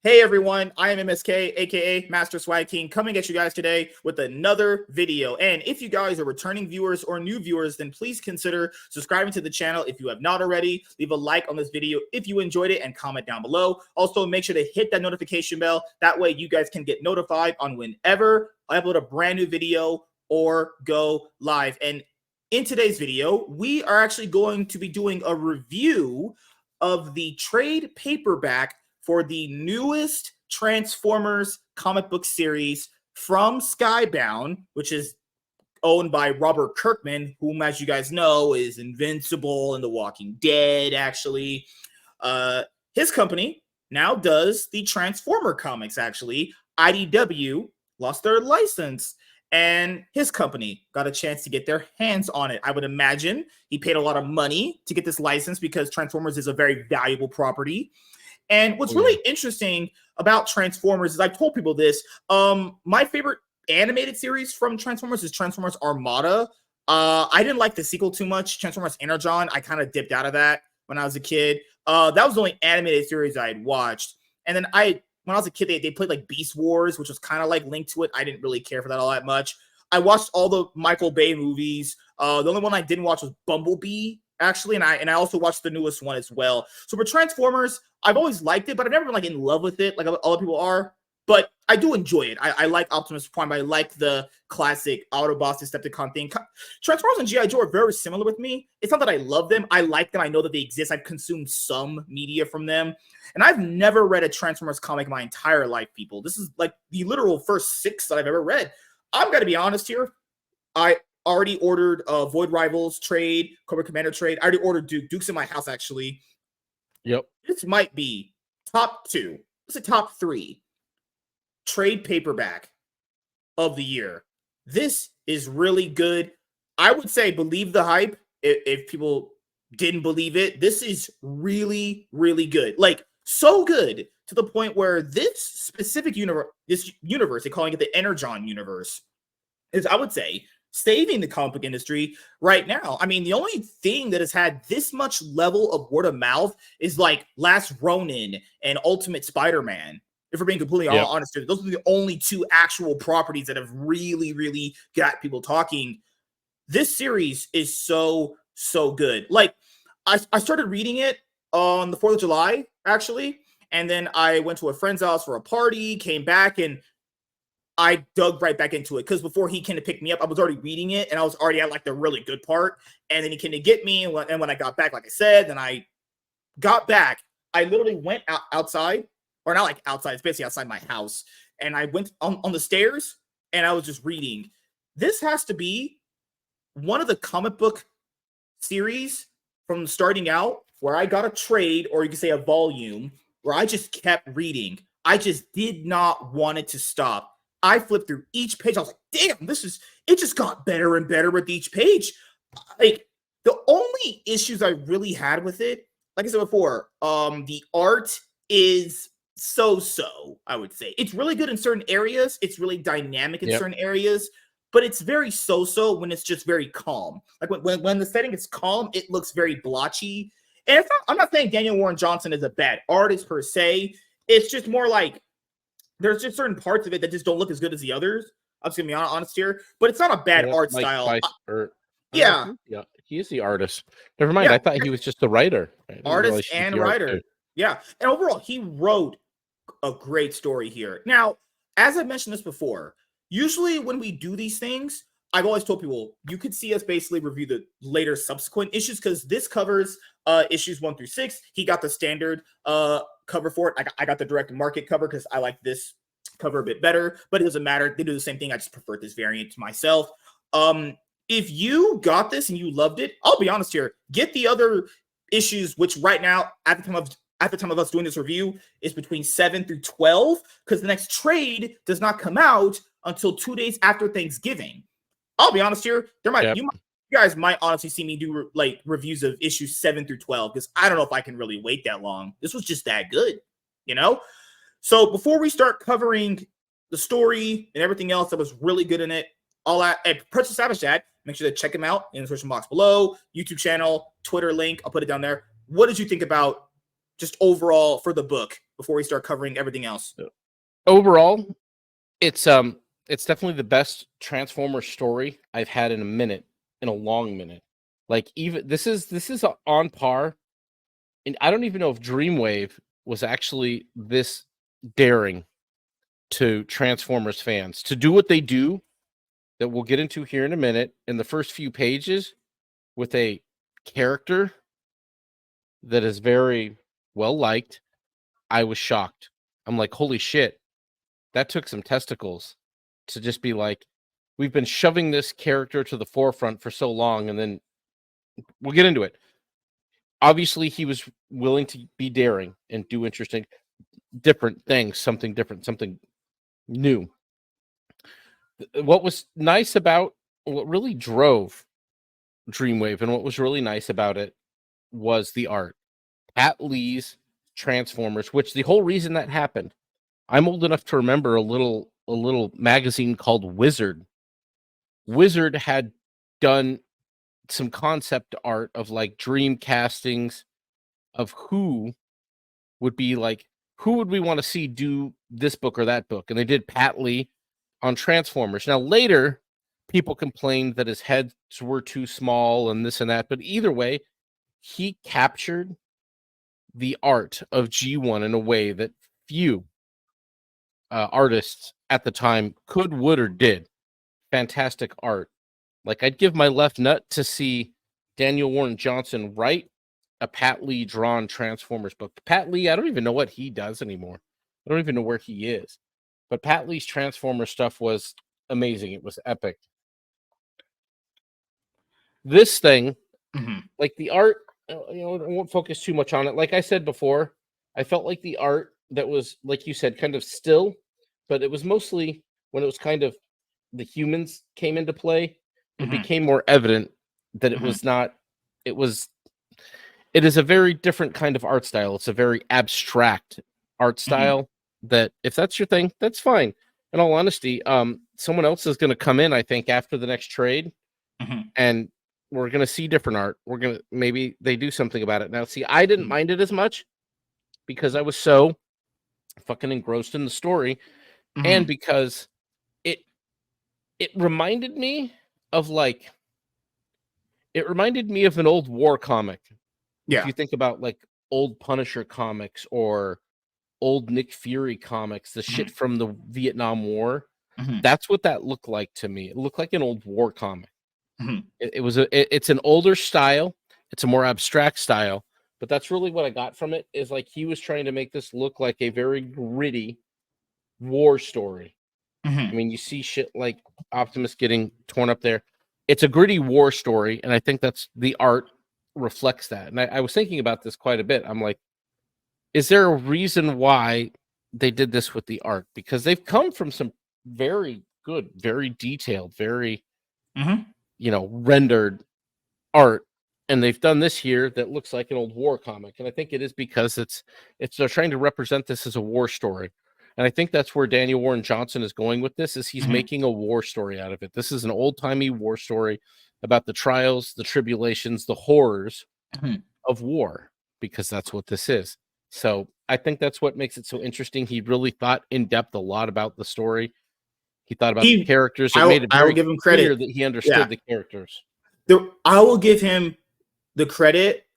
Hey everyone, I am MSK, aka Master Swag King, coming at you guys today with another video. And if you guys are returning viewers or new viewers, then please consider subscribing to the channel if you have not already. Leave a like on this video if you enjoyed it and comment down below. Also, make sure to hit that notification bell. That way you guys can get notified on whenever I upload a brand new video or go live. And in today's video, we are actually going to be doing a review of the trade paperback for the newest Transformers comic book series from Skybound, which is owned by Robert Kirkman, whom, as you guys know, is Invincible and The Walking Dead, actually. His company now does the Transformer comics, actually. IDW lost their license, and his company got a chance to get their hands on it. I would imagine he paid a lot of money to get this license because Transformers is a very valuable property. And what's really interesting about Transformers is I've told people this. My favorite animated series from Transformers is Transformers Armada. I didn't like the sequel too much. Transformers Energon, I kind of dipped out of that when I was a kid. That was the only animated series I had watched. And then when I was a kid, they played like Beast Wars, which was kind of like linked to it. I didn't really care for that all that much. I watched all the Michael Bay movies. The only one I didn't watch was Bumblebee, actually, and I also watched the newest one as well. So for Transformers, I've always liked it, but I've never been like in love with it like other people are. But I do enjoy it. I like Optimus Prime. I like the classic Autobots, Decepticon thing. Transformers and G.I. Joe are very similar with me. It's not that I love them. I like them. I know that they exist. I've consumed some media from them. And I've never read a Transformers comic my entire life, people. This is like the literal first 6 that I've ever read. I'm going to be honest here. I already ordered Void Rivals trade, Cobra Commander trade. I already ordered Duke's in my house, actually. Yep. This might be top 2. Let's say top 3 trade paperback of the year. This is really good. I would say believe the hype if people didn't believe it. This is really, really good. Like, so good to the point where this specific universe, they're calling it the Energon universe, is, I would say, saving the comic book industry right now. I mean, the only thing that has had this much level of word of mouth is like Last Ronin and Ultimate Spider-Man. If we're being completely honest, those are the only 2 actual properties that have really, really got people talking. This series is so good. Like, I started reading it on the 4th of July, actually, and then I went to a friend's house for a party, came back, and I dug right back into it because before he came to pick me up, I was already reading it, and I was already at like the really good part. And then he came to get me, and when I got back, like I said, then I got back. I literally went outside, or not like outside, it's basically outside my house, and I went on the stairs, and I was just reading. This has to be one of the comic book series from starting out where I got a trade, or you could say a volume, where I just kept reading. I just did not want it to stop. I flipped through each page. I was like, damn, it just got better and better with each page. Like, the only issues I really had with it, like I said before, the art is so, I would say. It's really good in certain areas. It's really dynamic in certain areas, but it's very so when it's just very calm. Like when the setting is calm, it looks very blotchy. And I'm not saying Daniel Warren Johnson is a bad artist per se. It's just more like there's just certain parts of it that just don't look as good as the others. I'm just gonna be honest here, but it's not a bad art style. Yeah, he is the artist. Never mind, I thought he was just the writer. Artist and writer. Yeah, and overall, he wrote a great story here. Now, as I mentioned this before, usually when we do these things, I've always told people you could see us basically review the later subsequent issues because this covers issues 1 through 6. He got the standard cover for it. I got the direct market cover because I like this cover a bit better, but it doesn't matter. They do the same thing. I just prefer this variant to myself. If you got this and you loved it, I'll be honest here, get the other issues, which right now at the time of us doing this review is between 7 through 12, because the next trade does not come out until 2 days after Thanksgiving. I'll be honest here, you guys might honestly see me do like reviews of issues 7 through 12 because I don't know if I can really wait that long. This was just that good, you know? So before we start covering the story and everything else that was really good in it, all at Pretzel Savage Dad, make sure to check him out in the description box below, YouTube channel, Twitter link, I'll put it down there. What did you think about just overall for the book? before we start covering everything else? Overall, it's definitely the best Transformers story I've had in a long minute. Like, even this is on par, and I don't even know if Dreamwave was actually this daring to Transformers fans to do what they do, that we'll get into here in a minute, in the first few pages, with a character that is very well liked. I was shocked. I'm like, holy shit, that took some testicles to just be like, we've been shoving this character to the forefront for so long, and then we'll get into it. Obviously, he was willing to be daring and do interesting, different things, something different, something new. What was nice about, what really drove Dreamwave, and what was really nice about it, was the art. Pat Lee's Transformers, which the whole reason that happened, I'm old enough to remember a little magazine called Wizard. Wizard had done some concept art of like dream castings of who would be like, who would we want to see do this book or that book, and they did Pat Lee on Transformers. Now later, people complained that his heads were too small and this and that, but either way, he captured the art of G1 in a way that few artists at the time could, would, or did. Fantastic art. Like, I'd give my left nut to see Daniel Warren Johnson write a Pat Lee drawn Transformers book. Pat Lee, I don't even know what he does anymore. I don't even know where he is. But Pat Lee's Transformers stuff was amazing. It was epic. This thing, like the art, I won't focus too much on it. Like I said before, I felt like the art that was, like you said, kind of still, but it was mostly when it was kind of the humans came into play, it became more evident that it was not, it is a very different kind of art style. It's a very abstract art style that, if that's your thing, that's fine. In all honesty, someone else is going to come in, I think, after the next trade, and we're going to see different art. We're going to, maybe they do something about it. Now, see, I didn't mind it as much because I was so fucking engrossed in the story, and because it reminded me of like, it reminded me of an old war comic. Yeah. If you think about like old Punisher comics or old Nick Fury comics, the shit from the Vietnam War, that's what that looked like to me. It looked like an old war comic. It's an older style. It's a more abstract style, but that's really what I got from it, is like he was trying to make this look like a very gritty war story. I mean, you see shit like Optimus getting torn up there. It's a gritty war story, and I think that's, the art reflects that. And I was thinking about this quite a bit. I'm like, is there a reason why they did this with the art? Because they've come from some very good, very detailed, very rendered art, and they've done this here that looks like an old war comic. And I think it is because it's they're trying to represent this as a war story. And I think that's where Daniel Warren Johnson is going with this, is he's making a war story out of it. This is an old-timey war story about the trials, the tribulations, the horrors of war, because that's what this is. So I think that's what makes it so interesting. He really thought in depth a lot about the story. He thought about the characters. It made it very give him credit clear that he understood the characters. I will give him the credit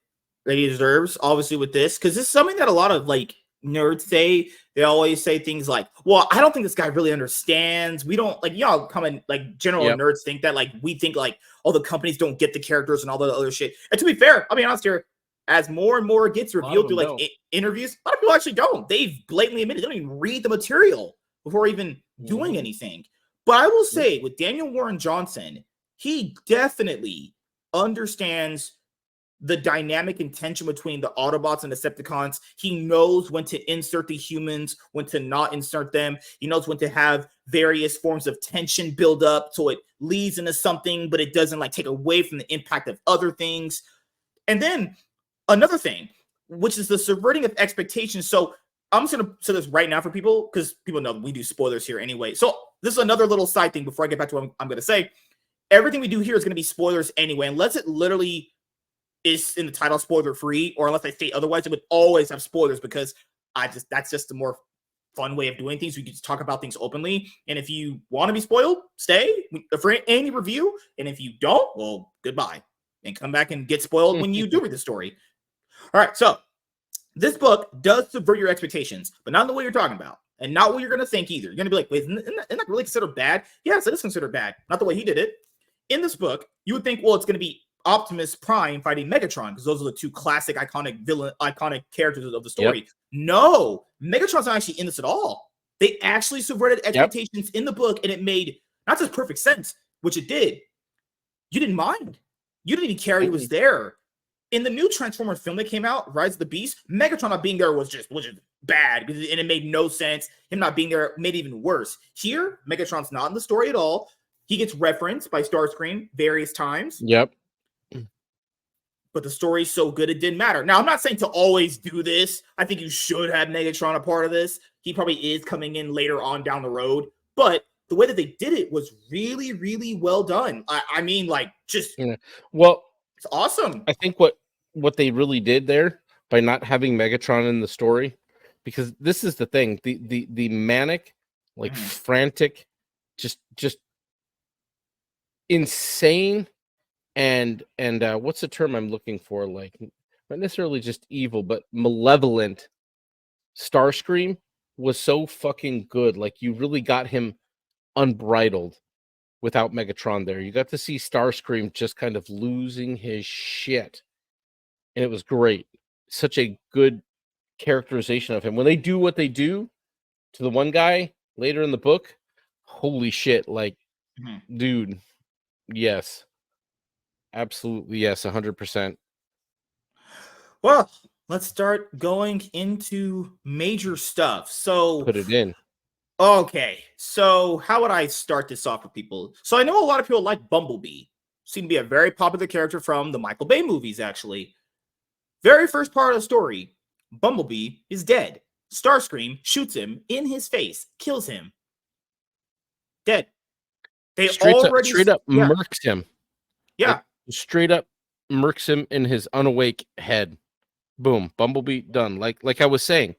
that he deserves, obviously, with this, because this is something that a lot of like nerds say. They always say things like, well, I don't think this guy really understands. We don't, like, y'all come in, like, general nerds think that, like, we think like all the companies don't get the characters and all the other shit. And to be fair, I'll be honest here, as more and more gets revealed through like interviews, a lot of people actually don't. They've blatantly admitted they don't even read the material before even doing anything. But I will say, with Daniel Warren Johnson, he definitely understands the dynamic and tension between the Autobots and Decepticons. He knows when to insert the humans, when to not insert them. He knows when to have various forms of tension build up so it leads into something, but it doesn't like take away from the impact of other things. And then another thing, which is the subverting of expectations. So I'm just going to say this right now for people, because people know we do spoilers here anyway. So this is another little side thing before I get back to what I'm going to say. Everything we do here is going to be spoilers anyway, unless it literally is in the title spoiler free, or unless I state otherwise, it would always have spoilers, because that's just a more fun way of doing things. We can just talk about things openly. And if you want to be spoiled, stay for any review. And if you don't, well, goodbye. And come back and get spoiled when you do read the story. All right, so this book does subvert your expectations, but not the way you're talking about. And not what you're going to think either. You're going to be like, wait, isn't that really considered bad? Yes, it is considered bad. Not the way he did it. In this book, you would think, well, it's going to be Optimus Prime fighting Megatron, because those are the two classic iconic characters of the story. Yep. No, Megatron's not actually in this at all. They actually subverted expectations in the book, and it made not just perfect sense, which it did. You didn't mind. You didn't even care he was there. In the new Transformers film that came out, Rise of the Beast, Megatron not being there was just bad, and it made no sense. Him not being there made it even worse. Here, Megatron's not in the story at all. He gets referenced by Starscream various times. Yep. But the story's so good it didn't matter. Now, I'm not saying to always do this. I think you should have Megatron a part of this. He probably is coming in later on down the road. But the way that they did it was really, really well done. I mean, like, just well, it's awesome. I think what they really did there by not having Megatron in the story, because this is the thing, the manic, like frantic, just insane, and what's the term I'm looking for? Like, not necessarily just evil, but malevolent Starscream was so fucking good. Like, you really got him unbridled without Megatron there. You got to see Starscream just kind of losing his shit. And it was great. Such a good characterization of him. When they do what they do to the one guy later in the book, holy shit. Like, dude, yes. Absolutely, yes, 100%. Well, let's start going into major stuff. So put it in. Okay, so how would I start this off with people? So I know a lot of people like Bumblebee. Seemed to be a very popular character from the Michael Bay movies, actually. Very first part of the story, Bumblebee is dead. Starscream shoots him in his face, kills him. Dead. They straight up murks him. Yeah. Like, straight up murks him in his unawake head. Boom. Bumblebee done. Like I was saying,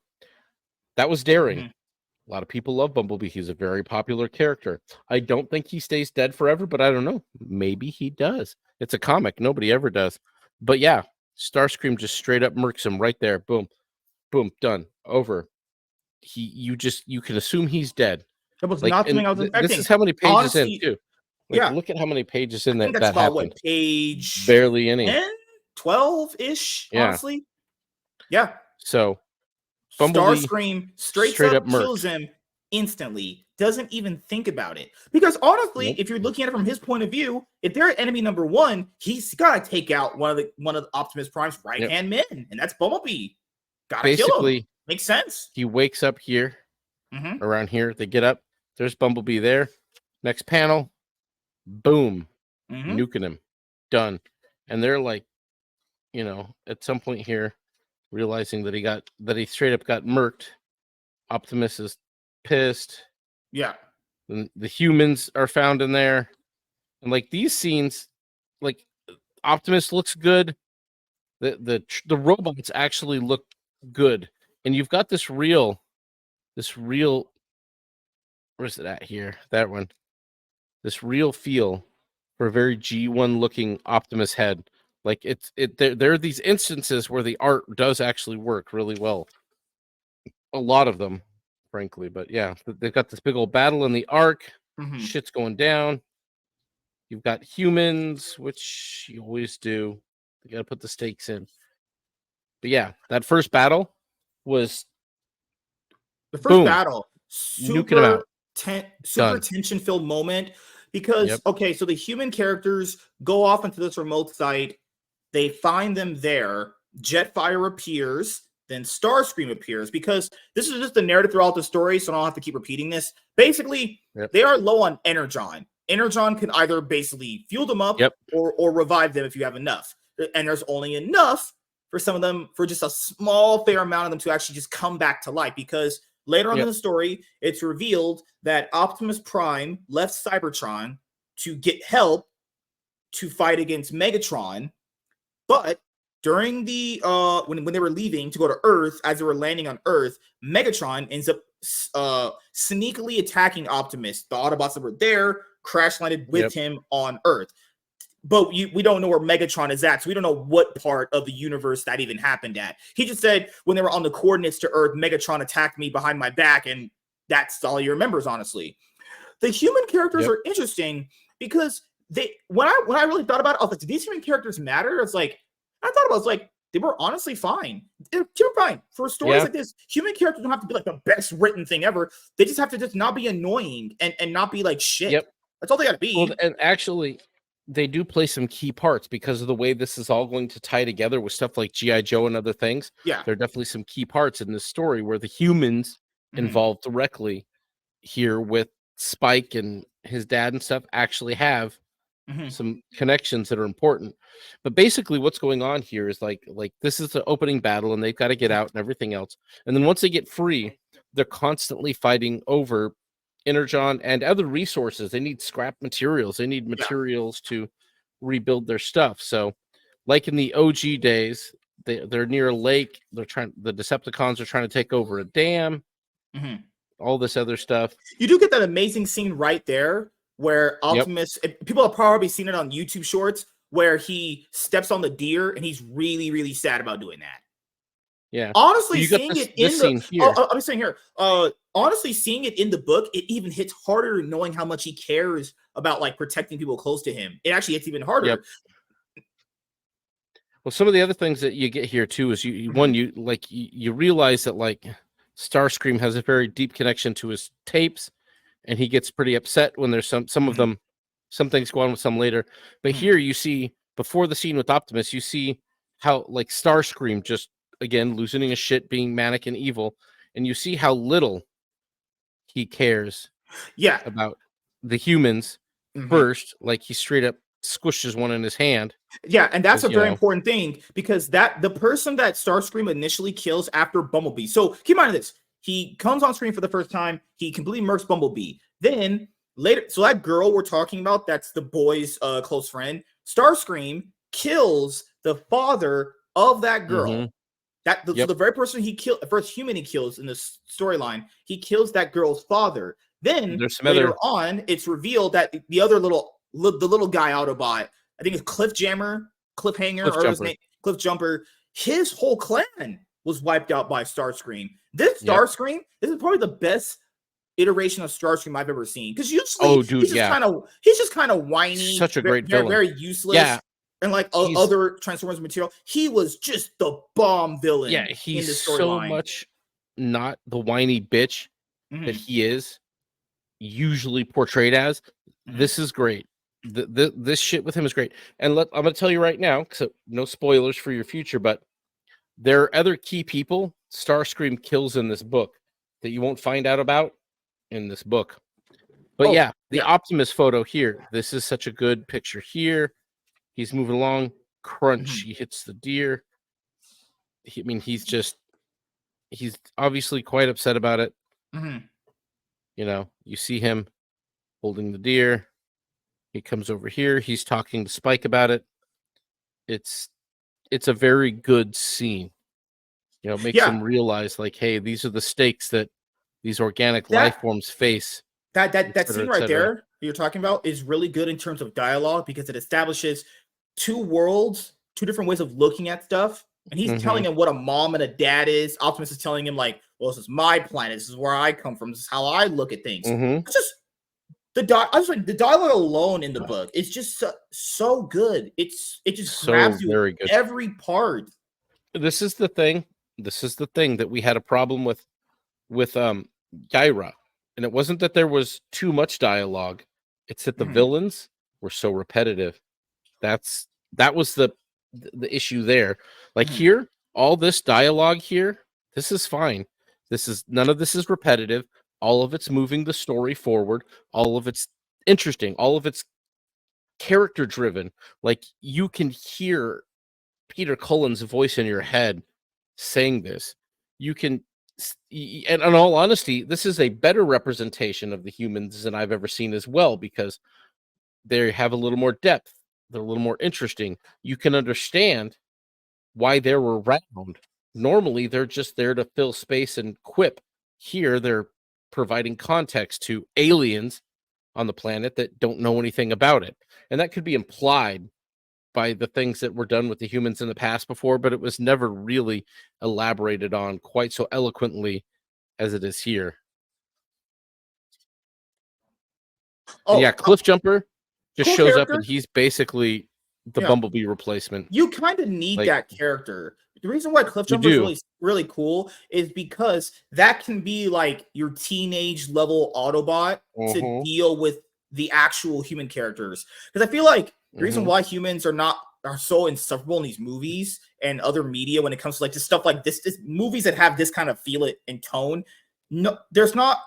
that was daring. A lot of people love Bumblebee. He's a very popular character. I don't think he stays dead forever, but I don't know. Maybe he does. It's a comic. Nobody ever does. But yeah, Starscream just straight up murks him right there. Boom. Boom. Done. Over. You can assume he's dead. That was not something I was expecting. This is how many pages honestly, in, too. Like, look at how many pages in that about happened. What, page? Barely any. 10, 12-ish, honestly. Yeah. So, Bumblebee Starscream straight up kills him instantly. Doesn't even think about it. Because honestly, if you're looking at it from his point of view, if they're enemy number one, he's got to take out one of Optimus Prime's right-hand men, and that's Bumblebee. Gotta kill him. Makes sense. He wakes up here, around here. They get up. There's Bumblebee there. Next panel. Boom. Nuking him. Done. And they're like, at some point here, realizing that he straight up got murked. Optimus is pissed. Yeah. And the humans are found in there. And like these scenes, like Optimus looks good. The robots actually look good. And you've got this real, where's it at here? That one. This real feel for a very G1 looking Optimus head. Like there are these instances where the art does actually work really well. A lot of them, frankly, but yeah, they've got this big old battle in the Ark. Shit's going down. You've got humans, which you always do. You got to put the stakes in. But yeah, that first battle was the first battle. Super Done. tension-filled moment. Because, okay, so the human characters go off into this remote site. They find them there. Jetfire appears. Then Starscream appears. Because this is just the narrative throughout the story, so I don't have to keep repeating this. Basically, they are low on Energon. Energon can either basically fuel them up or revive them if you have enough. And there's only enough for some of them, for just a small, fair amount of them to actually just come back to life. Because later on in the story, it's revealed that Optimus Prime left Cybertron to get help to fight against Megatron, but during the when they were leaving to go to Earth, as they were landing on Earth, Megatron ends up sneakily attacking Optimus. The Autobots that were there crash landed with him on Earth. But we don't know where Megatron is at, so we don't know what part of the universe that even happened at. He just said when they were on the coordinates to Earth, Megatron attacked me behind my back, and that's all he remembers, honestly. The human characters are interesting because when I really thought about it, I was like, do these human characters matter? It's like, I thought about it, it's like, they were honestly fine. They were fine. For stories like this, human characters don't have to be like the best written thing ever. They just have to just not be annoying and not be like shit. That's all they gotta be. Well, and actually, they do play some key parts because of the way this is all going to tie together with stuff like G.I. Joe and other things. Yeah. There are definitely some key parts in this story where the humans involved directly here with Spike and his dad and stuff actually have some connections that are important. But basically what's going on here is like this is the opening battle and they've got to get out and everything else. And then once they get free, they're constantly fighting over Energon and other resources. They need scrap materials. They need materials to rebuild their stuff. So like in the OG days, they're near a lake. The Decepticons are trying to take over a dam. All this other stuff. You do get that amazing scene right there where Optimus, people have probably seen it on YouTube Shorts, where he steps on the deer and he's really, really sad about doing that. Yeah. Honestly, seeing it in the I'm saying here, honestly, seeing it in the book, it even hits harder knowing how much he cares about like protecting people close to him. It actually hits even harder. Well, some of the other things that you get here too is you realize that like Starscream has a very deep connection to his tapes, and he gets pretty upset when there's some of them, some things go on with some later. But here you see, before the scene with Optimus, you see how like Starscream just again losing his shit, being manic and evil, and you see how little he cares about the humans first. Like he straight up squishes one in his hand. Yeah, and that's a very important thing, because the person that Starscream initially kills after Bumblebee. So keep in mind this. He comes on screen for the first time. He completely murks Bumblebee. Then later, so that girl we're talking about, that's the boy's close friend. Starscream kills the father of that girl. So the very person he killed, the first human he kills in this storyline, he kills that girl's father. Then later on, it's revealed that the other little guy Autobot, I think it's Cliffhanger, or his name, Cliffjumper, his whole clan was wiped out by Starscream. This Starscream, this is probably the best iteration of Starscream I've ever seen. Because usually he's just kind of whiny, such a great villain, very useless. Yeah. And like other Transformers material, he was just the bomb villain. Yeah, he's so much not the whiny bitch that he is usually portrayed as. This is great. This shit with him is great. And I'm going to tell you right now, so no spoilers for your future, but there are other key people Starscream kills in this book that you won't find out about in this book. But the Optimus photo here, this is such a good picture here. He's moving along, crunch, he hits the deer. He's obviously quite upset about it. You know, you see him holding the deer. He comes over here. He's talking to Spike about it. It's a very good scene. You know, it makes him realize, like, hey, these are the stakes that these organic life forms face. That scene right there you're talking about is really good in terms of dialogue, because it establishes two worlds, two different ways of looking at stuff. And he's telling him what a mom and a dad is. Optimus is telling him, like, well, this is my planet. This is where I come from. This is how I look at things. It's just the dialogue alone in the book is just so good. It just grabs you very good. Every part. This is the thing that we had a problem with Gyra. And it wasn't that there was too much dialogue. It's that the villains were so repetitive. That was the issue there. Like here, all this dialogue here, this is fine. None of this is repetitive. All of it's moving the story forward. All of it's interesting. All of it's character driven. Like you can hear Peter Cullen's voice in your head saying this. You can, and in all honesty, this is a better representation of the humans than I've ever seen as well, because they have a little more depth. They're a little more interesting. You can understand why they're around. Normally, they're just there to fill space and quip. Here, they're providing context to aliens on the planet that don't know anything about it. And that could be implied by the things that were done with the humans in the past before, but it was never really elaborated on quite so eloquently as it is here. Oh, yeah, Cliff Jumper just cool shows character. up and he's basically the Yeah. Bumblebee replacement. You kind of need Like- that character. The reason why Cliff You Jumper is do. really, really cool is because that can be like your teenage level Autobot to Mhm. deal with the actual human characters. Because I feel like the reason Mhm. why humans are so insufferable in these movies and other media when it comes to like just stuff like this movies that have this kind of feel it and tone, no, there's not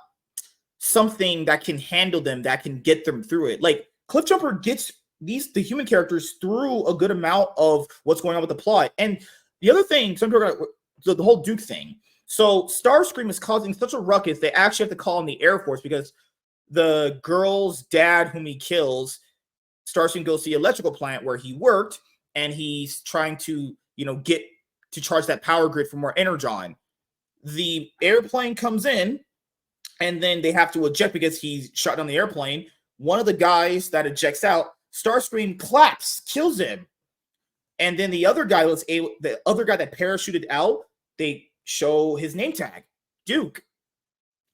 something that can handle them, that can get them through it. Like Cliff Jumper gets the human characters through a good amount of what's going on with the plot. And the other thing, some people are the whole Duke thing. So Starscream is causing such a ruckus, they actually have to call in the Air Force because the girl's dad, whom he kills, Starscream goes to the electrical plant where he worked, and he's trying to, get to charge that power grid for more energon. The airplane comes in, and then they have to eject because he's shot down the airplane. One of the guys that ejects out, Starscream claps, kills him. And then the other guy the other guy that parachuted out, they show his name tag, Duke.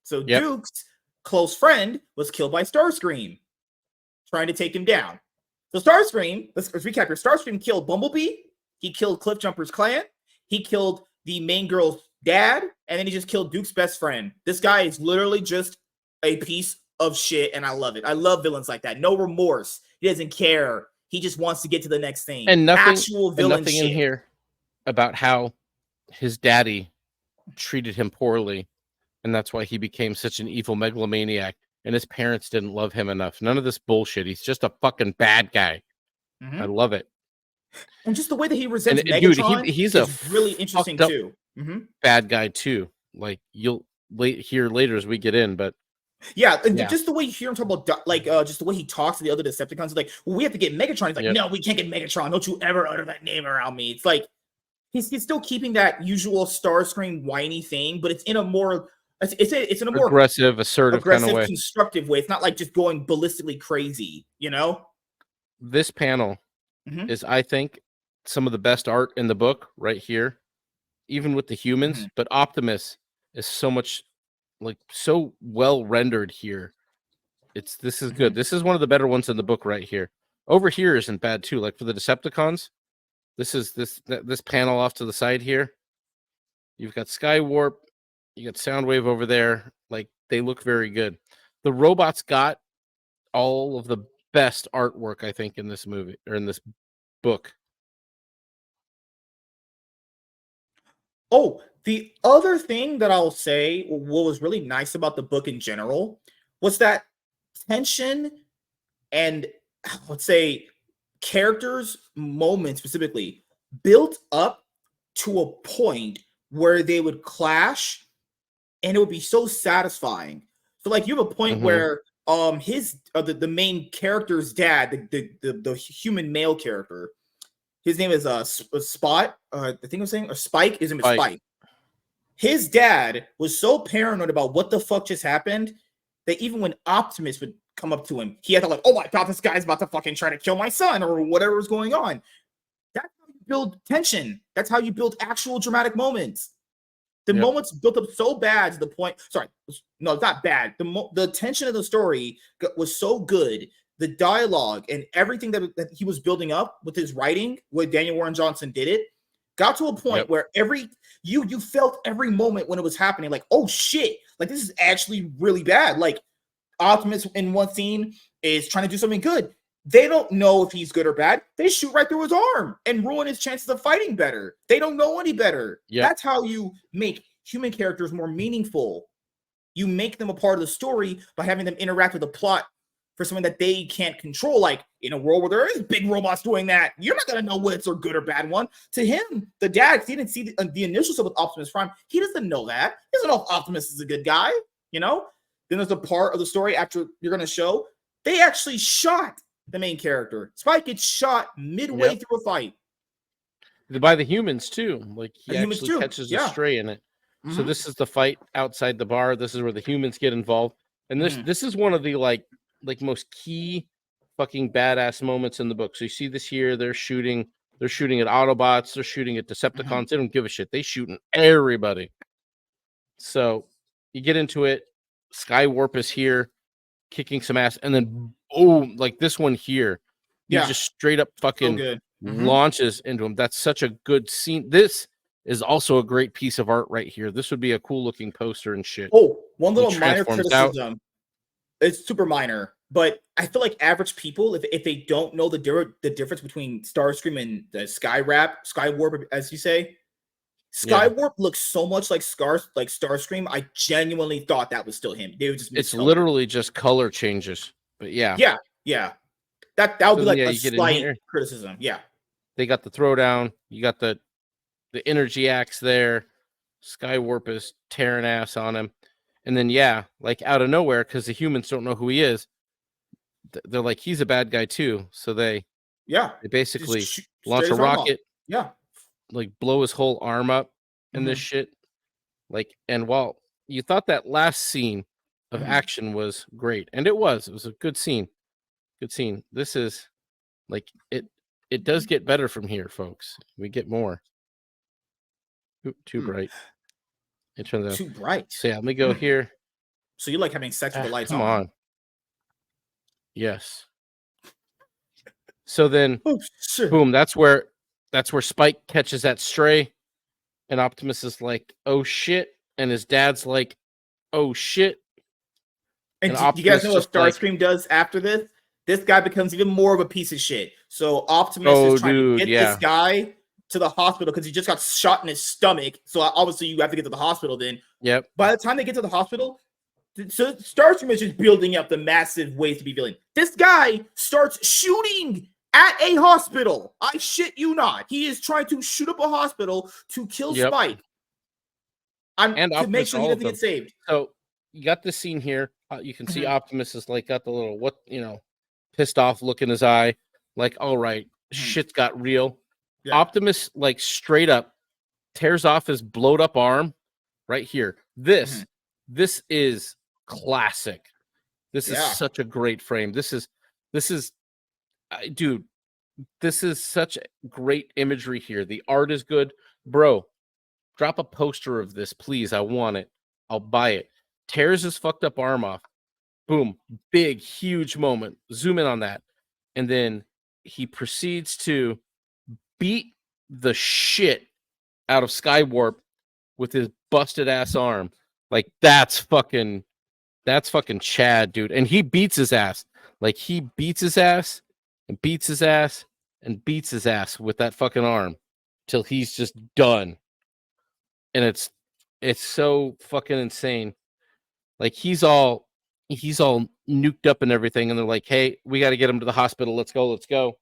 So Yep. Duke's close friend was killed by Starscream, trying to take him down. So Starscream, let's recap here. Starscream killed Bumblebee, he killed Cliff Jumper's clan, he killed the main girl's dad, and then he just killed Duke's best friend. This guy is literally just a piece of shit, and I love it. I love villains like that. No remorse. He doesn't care. He just wants to get to the next thing. And nothing, actual villain nothing shit in here about how his daddy treated him poorly, and that's why he became such an evil megalomaniac, and his parents didn't love him enough. None of this bullshit. He's just a fucking bad guy. I love it. And just the way that he resents And, Megatron dude, he's is a really interesting fucked up too. bad guy too. Like you'll hear later as we get in, but Yeah, and Yeah. just the way you hear him talk about, just the way he talks to the other Decepticons, is like, well, we have to get Megatron. He's like, Yep. no, we can't get Megatron. Don't you ever utter that name around me. It's like he's still keeping that usual Starscream whiny thing, but it's in a more it's in a more aggressive, assertive kind of way. constructive way. It's not like just going ballistically crazy, This panel Mhm. is, I think, some of the best art in the book right here, even with the humans. But Optimus is so well rendered here. This is good. This is one of the better ones in the book right here. Over here isn't bad too. Like for the Decepticons, this panel off to the side here. You've got Skywarp, you got Soundwave over there. Like they look very good. The robots got all of the best artwork, I think, in this movie or in this book. Oh, the other thing that I'll say, what was really nice about the book in general, was that tension and let's say characters' moments specifically built up to a point where they would clash, and it would be so satisfying. So, like, you have a point Mhm. where the main character's dad, the human male character, his name is Spot. I think I'm saying, or Spike. His name is Spike. Spike. His dad was so paranoid about what the fuck just happened that even when Optimus would come up to him, he had to like, oh my god, this guy's about to fucking try to kill my son or whatever was going on. That's how you build tension. That's how you build actual dramatic moments. The Yep. moments built up so bad to the point. Sorry, no, it's not bad. The tension of the story was so good. The dialogue and everything that he was building up with his writing, where Daniel Warren Johnson did it, got to a point Yep. where you felt every moment when it was happening, like, oh shit, like this is actually really bad. Like Optimus in one scene is trying to do something good. They don't know if he's good or bad. They shoot right through his arm and ruin his chances of fighting better. They don't know any better. Yep. That's how you make human characters more meaningful. You make them a part of the story by having them interact with the plot for something that they can't control. Like in a world where there is big robots doing that, you're not gonna know what's a good or bad one. To him, the dad, he didn't see the initial stuff with Optimus Prime. He doesn't know that. He doesn't know if Optimus is a good guy. Then there's a part of the story after you're gonna show they actually shot the main character. Spike gets shot midway Yep. through a fight. by the humans too. Like he The humans actually too, catches a yeah. stray in it. So Mhm. this is the fight outside the bar. This is where the humans get involved, and Mhm. this is one of the like most key fucking badass moments in the book. So you see this here. They're shooting at Autobots. They're shooting at Decepticons. They don't give a shit. They shooting everybody. So you get into it. Skywarp is here, kicking some ass, and then boom, like this one here, he Yeah. just straight up So fucking good. launches into him. That's such a good scene. This is also a great piece of art right here. This would be a cool looking poster and shit. Oh, one He little minor transforms out. criticism. It's super minor, but I feel like average people, if they don't know the difference between Starscream and the Skywarp, as you say, Yeah. Skywarp looks so much like Starscream. I genuinely thought that was still him. They were just It's miscolored. literally just color changes. But yeah. Yeah. That would So be like yeah, a you get in slight here. criticism. Yeah. They got the throwdown. You got the energy axe there. Skywarp is tearing ass on him. And then yeah, like out of nowhere, because the humans don't know who he is, they're like, he's a bad guy too. So they basically launch a rocket, Yeah. like blow his whole arm up and this shit. Like, and while you thought that last scene of action was great, and it was a good scene. Good scene. This is like it does get better from here, folks. We get more. Ooh, too bright. It turns out Too bright. So yeah, let me go here. So you like having sex with the lights Come on. Yes. So then boom, that's where Spike catches that stray, and Optimus is like, oh shit, and his dad's like, oh shit. And do you guys know what Starscream does after this? This guy becomes even more of a piece of shit. So Optimus is trying to get this guy to the hospital because he just got shot in his stomach. So obviously you have to get to the hospital then. Yep. By the time they get to the hospital, so Starscream is just building up the massive ways to be villain. This guy starts shooting at a hospital. I shit you not. He is trying to shoot up a hospital to kill Spike. And to make sure he doesn't get saved. So you got this scene here. You can see Optimus is like got the little pissed off look in his eye. Like, all right, shit's got real. Yeah. Optimus like straight up tears off his blowed up arm right here. This is classic. This is such a great frame. This is dude, this is such great imagery here. The art is good. Bro, drop a poster of this, please. I want it. I'll buy it. Tears his fucked up arm off. Boom. Big, huge moment. Zoom in on that. And then he proceeds to beat the shit out of Skywarp with his busted ass arm. Like, that's fucking Chad, dude. And he beats his ass. Like, he beats his ass and beats his ass and beats his ass with that fucking arm till he's just done. And it's so fucking insane. Like, he's all nuked up and everything, and they're like, hey, we got to get him to the hospital. Let's go.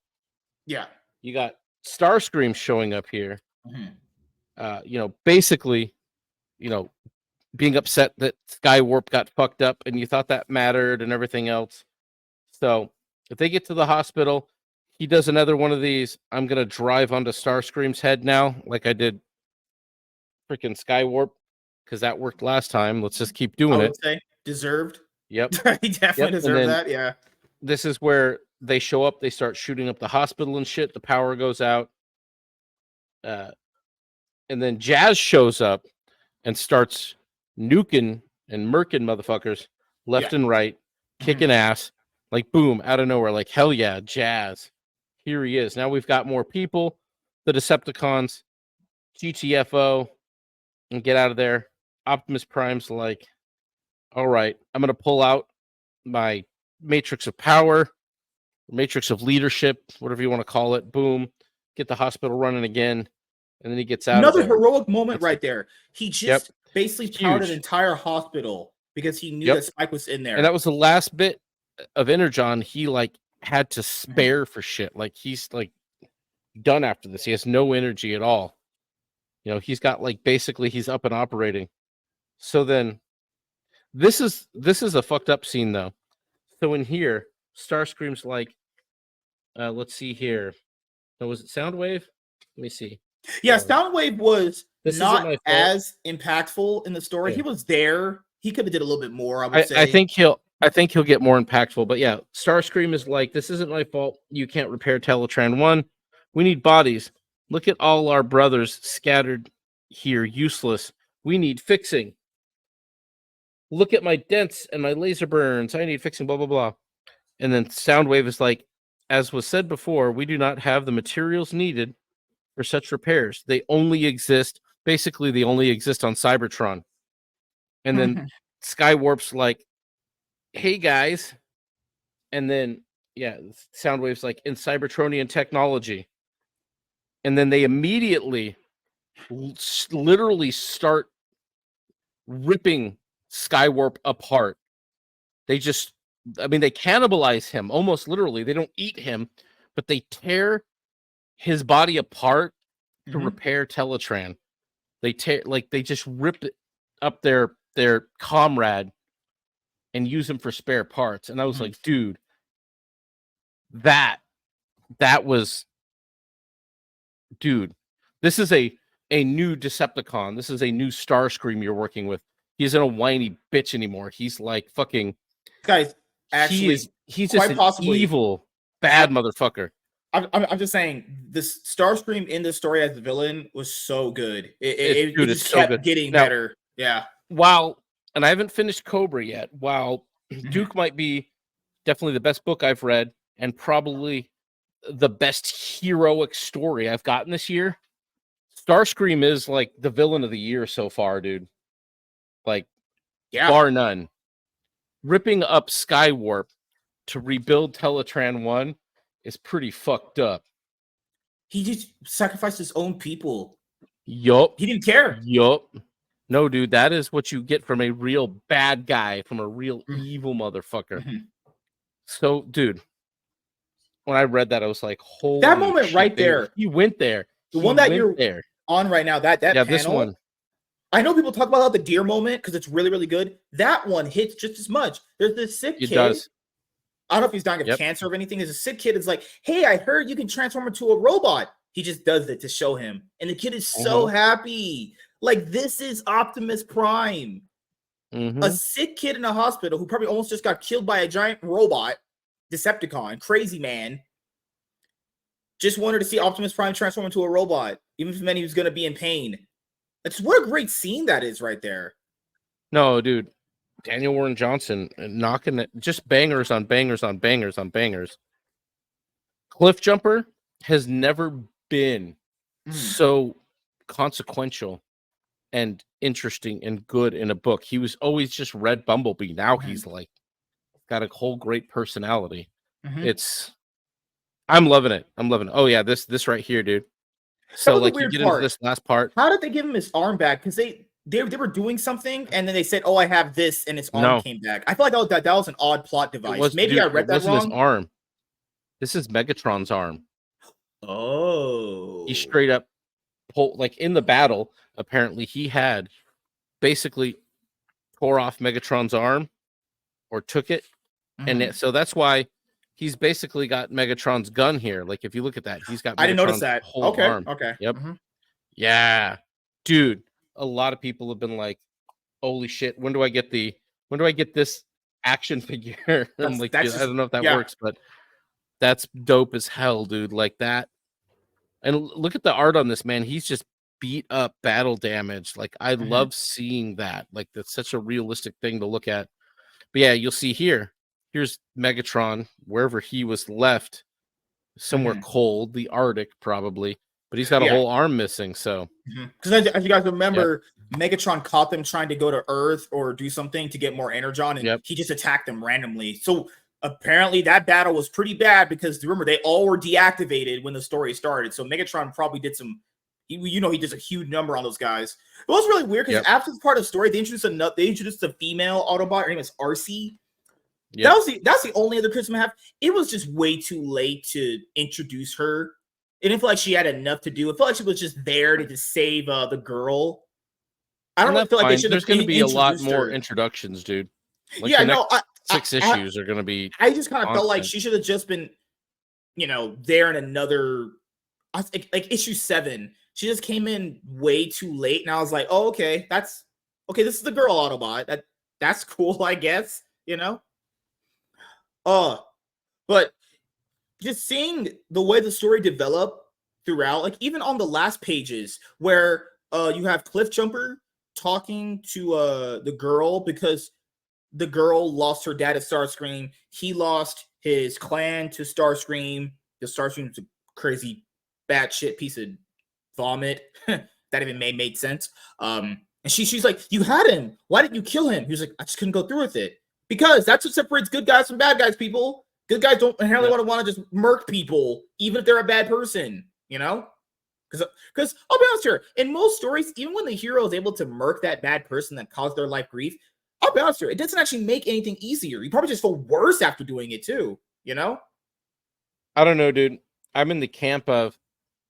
Yeah. You got Starscream showing up here. Basically, being upset that Skywarp got fucked up and you thought that mattered and everything else. So if they get to the hospital, he does another one of these. I'm going to drive onto Starscream's head now, like I did freaking Skywarp, because that worked last time. Let's just keep doing it. Say deserved. Yep. He definitely deserved that. Yeah. This is where they show up. They start shooting up the hospital and shit. The power goes out. And then Jazz shows up and starts nuking and murking motherfuckers left and right, kicking ass. Like, boom, out of nowhere. Like, hell yeah, Jazz. Here he is. Now we've got more people. The Decepticons, GTFO, and get out of there. Optimus Prime's like, all right, I'm going to pull out my Matrix of Power, Matrix of Leadership, whatever you want to call it. Boom. Get the hospital running again. And then he gets out. Another heroic moment right there. He just basically powered an entire hospital because he knew that Spike was in there. And that was the last bit of Energon he like had to spare for shit. Like, he's like done after this. He has no energy at all. He's got like basically he's up and operating. So then this is a fucked up scene though. So in here, Starscream's like, let's see here. Was it Soundwave? Let me see. Yeah, So, Soundwave was this isn't not my fault. as impactful in the story. Yeah. He was there. He could have did a little bit more, I would I say. think he'll get more impactful. But yeah, Starscream is like, this isn't my fault. You can't repair Teletran 1. We need bodies. Look at all our brothers scattered here, useless. We need fixing. Look at my dents and my laser burns. I need fixing, blah, blah, blah. And then Soundwave is like, as was said before, we do not have the materials needed for such repairs. They only exist, basically, they only exist on Cybertron. And then Skywarp's like, hey guys. And then, yeah, Soundwave's like, in Cybertronian technology. And then they immediately literally start ripping Skywarp apart. They just, I mean, they cannibalize him almost literally. They don't eat him, but they tear his body apart to repair Teletran. They tear, like, they just rip up their comrade and use him for spare parts. And I was like, dude, that was, dude, this is a new Decepticon. This is a new Starscream you're working with. He isn't a whiny bitch anymore. He's like fucking, guys. Actually, he's quite just possibly an evil, bad motherfucker. I'm just saying, this Starscream in this story as the villain was so good. It Dude, just it's so kept good. getting Now, better. Yeah. While, and I haven't finished Cobra yet, while Duke might be definitely the best book I've read and probably the best heroic story I've gotten this year, Starscream is like the villain of the year so far, dude. Like, bar none. Ripping up Skywarp to rebuild Teletran 1 is pretty fucked up. He just sacrificed his own people. Yup. He didn't care. Yup. No, dude, that is what you get from a real bad guy, from a real evil motherfucker. So, dude, when I read that, I was like, holy that moment shit, right there. He went there. The one that you're on right now, that yeah, panel, this one. I know people talk about the deer moment because it's really, really good. That one hits just as much. There's this sick kid. It does. I don't know if he's dying of cancer or anything. There's a sick kid that's like, hey, I heard you can transform into a robot. He just does it to show him. And the kid is so happy. Like, this is Optimus Prime. A sick kid in a hospital who probably almost just got killed by a giant robot, Decepticon, crazy man, just wanted to see Optimus Prime transform into a robot, even if it meant he was going to be in pain. That's what a great scene that is right there. No, dude. Daniel Warren Johnson knocking it, just bangers on bangers on bangers on bangers. Cliff Jumper has never been so consequential and interesting and good in a book. He was always just Red Bumblebee. Now he's like got a whole great personality. I'm loving it. I'm loving it. Oh yeah, this right here, dude. So like you get into this last part. How did they give him his arm back? Because they were doing something and then they said, "Oh, I have this," and his arm came back. I feel like that was an odd plot device. Maybe I read that wrong. His arm. This is Megatron's arm. Oh, he straight up pulled, like in the battle. Apparently, he had basically tore off Megatron's arm or took it, and so that's why he's basically got Megatron's gun here. Like if you look at that, he's got. I didn't notice that. Whole arm. Okay. Yep. Yeah, dude. A lot of people have been like, "Holy shit! When do I get this action figure?" I'm like, I don't know if that works, but that's dope as hell, dude. Like that. And look at the art on this, man. He's just beat up, battle damaged. Like I love seeing that. Like that's such a realistic thing to look at. But yeah, you'll see here. Here's Megatron, wherever he was left, somewhere cold, the Arctic probably. But he's got a whole arm missing. So, because as you guys remember, Megatron caught them trying to go to Earth or do something to get more Energon, and he just attacked them randomly. So apparently that battle was pretty bad because remember they all were deactivated when the story started. So Megatron probably did some, he does a huge number on those guys. It was really weird because after this part of the story, they introduced a female Autobot. Her name is Arcee. That's the only other criticism I have. It was just way too late to introduce her. It didn't feel like she had enough to do. It felt like she was just there to just save the girl. I don't feel like they should. There's going to be a lot more introductions, dude. Like six issues are going to be. I just kind of felt like she should have just been, there in another like issue 7. She just came in way too late, and I was like, oh, okay, that's okay. This is the girl Autobot. That's cool, I guess. You know. But just seeing the way the story developed throughout, like even on the last pages where you have Cliffjumper talking to the girl because the girl lost her dad at Starscream. He lost his clan to Starscream. The Starscream's a crazy batshit piece of vomit. That even made sense. And she's like, you had him. Why didn't you kill him? He was like, I just couldn't go through with it. Because that's what separates good guys from bad guys, people. Good guys don't inherently want to just murk people, even if they're a bad person, you know? Because I'll be honest here, in most stories, even when the hero is able to murk that bad person that caused their life grief, I'll be honest here, it doesn't actually make anything easier. You probably just feel worse after doing it too, you know? I don't know, dude. I'm in the camp of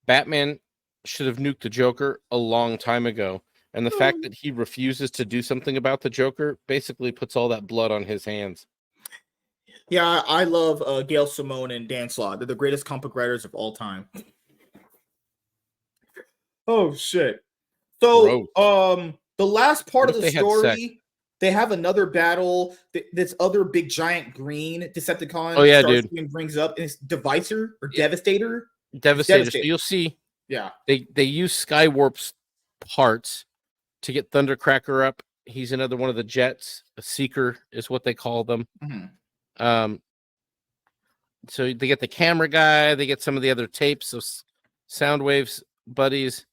Batman should have nuked the Joker a long time ago. And the fact that he refuses to do something about the Joker basically puts all that blood on his hands. Yeah, I love Gail Simone and Dan Slott. They're the greatest comic writers of all time. Oh shit! So, the last part of the story, they have another battle. This other big giant green Decepticon. Oh yeah, dude. Brings up and it's Devicer or Devastator. Devastator. So you'll see. Yeah. They use Skywarp's parts to get Thundercracker up. He's another one of the jets. A Seeker is what they call them. Mm-hmm. So they get the camera guy. They get some of the other tapes. So Soundwave's buddies.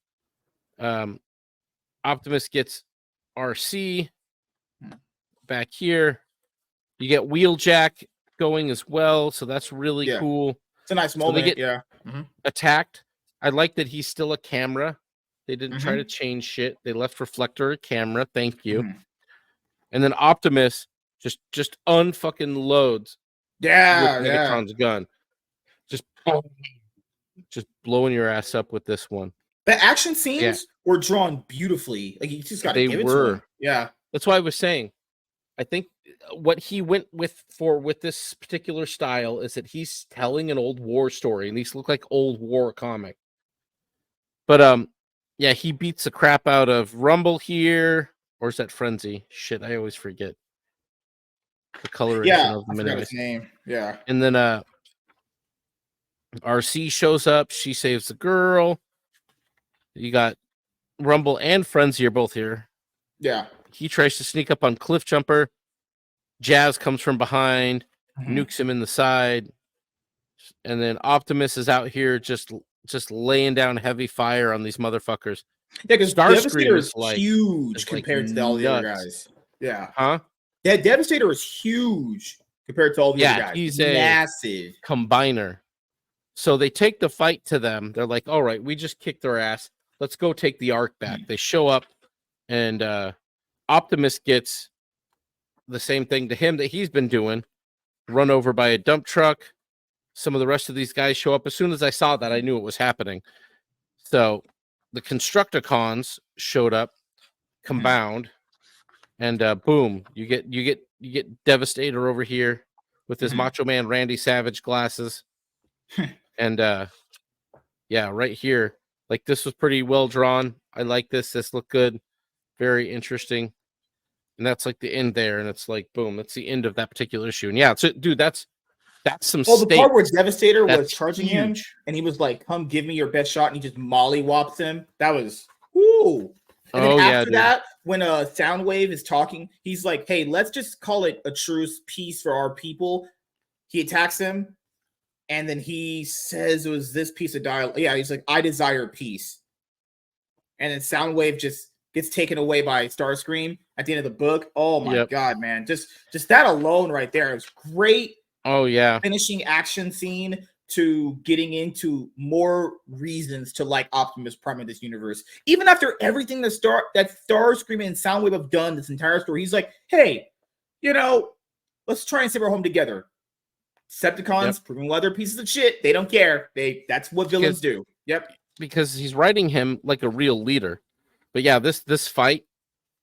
Optimus gets RC back here. You get Wheeljack going as well. So that's really cool. It's a nice moment. They get attacked. I like that he's still a camera. They didn't try to change shit. They left Reflector a camera. Thank you. And then Optimus just unfucking loads. Yeah, with Megatron's gun. Just blowing your ass up with this one. The action scenes were drawn beautifully. Like you just got to give it to him. Yeah. That's why I was saying. I think what he went with this particular style is that he's telling an old war story, and these look like old war comic. But yeah, he beats the crap out of Rumble here, or is that Frenzy? Shit, I always forget the coloration of them. I forgot his name. Yeah, and then RC shows up. She saves the girl. You got Rumble and Frenzy are both here. Yeah. He tries to sneak up on Cliffjumper. Jazz comes from behind, nukes him in the side. And then Optimus is out here just laying down heavy fire on these motherfuckers. Yeah, because Devastator is huge compared to all the other guys. Yeah. Huh? Yeah, Devastator is huge compared to all the other guys. He's massive combiner. So they take the fight to them. They're like, all right, we just kicked their ass. Let's go take the Ark back. They show up, and Optimus gets the same thing to him that he's been doing, run over by a dump truck. Some of the rest of these guys show up. As soon as I saw that, I knew it was happening. So the Constructicons showed up, compound, and boom, you get Devastator over here with his Macho Man Randy Savage glasses. And yeah, right here. Like, this was pretty well drawn. I like this. This looked good. Very interesting. And that's like the end there. And it's like, boom, that's the end of that particular issue. And yeah, so, dude, that's some the part where Devastator was charging him and he was like, come give me your best shot. And he just mollywops him. That was, whoo. And then after that, when Soundwave is talking, he's like, hey, let's just call it a truce, peace for our people. He attacks him. And then he says it was this piece of dialogue. Yeah, he's like, I desire peace. And then Soundwave just gets taken away by Starscream at the end of the book. Oh my God, man. Just that alone right there. It was great. Oh yeah. Finishing action scene to getting into more reasons to like Optimus Prime in this universe. Even after everything that Starscream and Soundwave have done this entire story, he's like, hey, let's try and save our home together. Decepticons, proving leather pieces of shit. They don't care. That's what villains do. Yep. Because he's writing him like a real leader. But yeah, this fight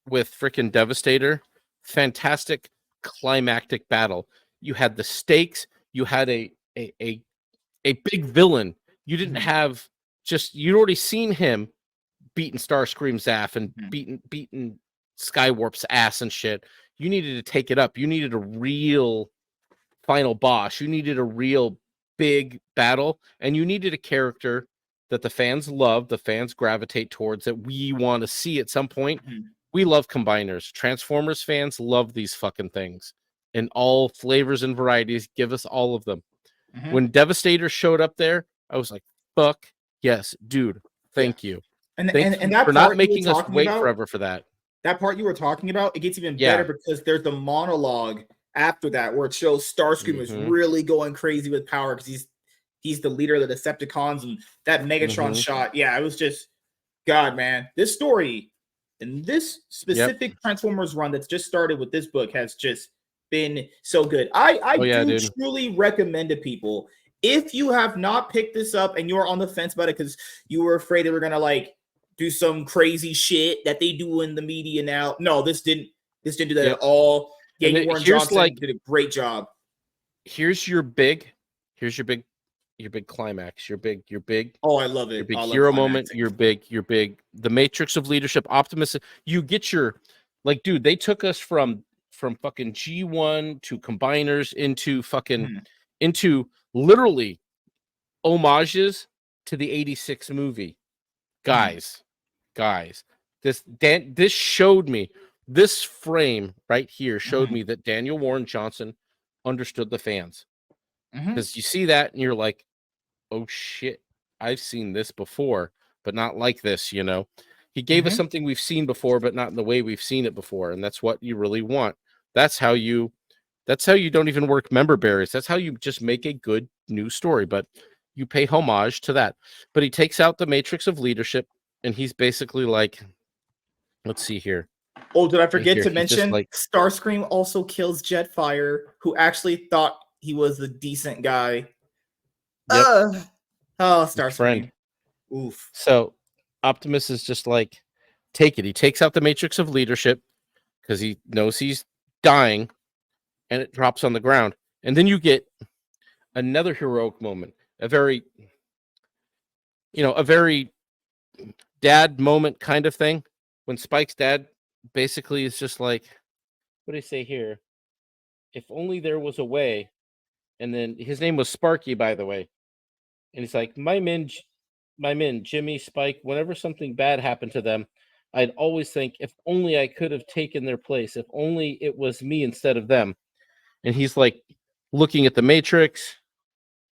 with freaking Devastator, fantastic climactic battle. You had the stakes. You had a big villain. You didn't have just you'd already seen him beating Starscream's ass and Mhm. beating Skywarp's ass and shit. You needed to take it up. You needed a real final boss. You needed a real big battle, and you needed a character that the fans love, the fans gravitate towards, that we want to see at some point. Mhm. We love combiners. Transformers fans love these fucking things in all flavors and varieties. Give us all of them. Mhm. When Devastator showed up there, I was like, fuck yes, dude. Thank you. And Thanks and that for not part you were making us talking wait about, forever for that. that part you were talking about, it gets even Yeah. better because there's the monologue after that where it shows Starscream is Mhm. really going crazy with power because he's the leader of the Decepticons, and that Megatron Mhm. shot. Yeah, it was just God, man. This story and this specific Transformers run that's just started with this book has just been so good. I Oh, yeah, do dude. truly recommend to people, if you have not picked this up and you're on the fence about it because you were afraid they were gonna like do some crazy shit that they do in the media now. No, this didn't do that Yep. at all. And Daniel then Warren here's Johnson like did a great job. here's your big climax, your big Oh, I love it. I love hero moment, climaxing. your big the matrix of leadership. Optimus, you get your, like, dude, they took us from fucking G1 to combiners into fucking Mhm. into literally homages to the 86 movie. Guys, this showed me, this frame right here showed Mhm. me that Daniel Warren Johnson understood the fans. Mhm. Because you see that and you're like, oh shit, I've seen this before, but not like this, you know. He gave us Mhm. something we've seen before, but not in the way we've seen it before, and that's what you really want. That's how you don't even work member berries. That's how you just make a good new story, but you pay homage to that. But he takes out the matrix of leadership, and he's basically like, let's see here. Oh, did I Right forget here, to he's just mention like, Starscream also kills Jetfire, who actually thought he was a decent guy. yep, Oh, my friend. Starscream. Oof. So Optimus is just like, take it. He takes out the matrix of leadership because he knows he's dying, and it drops on the ground. And then you get another heroic moment, a very, a very dad moment kind of thing, when Spike's dad basically is just like, what do I say here? If only there was a way. And then his name was Sparky, by the way. And he's like, my men, Jimmy, Spike, whenever something bad happened to them, I'd always think, if only I could have taken their place, if only it was me instead of them. And he's like looking at the Matrix.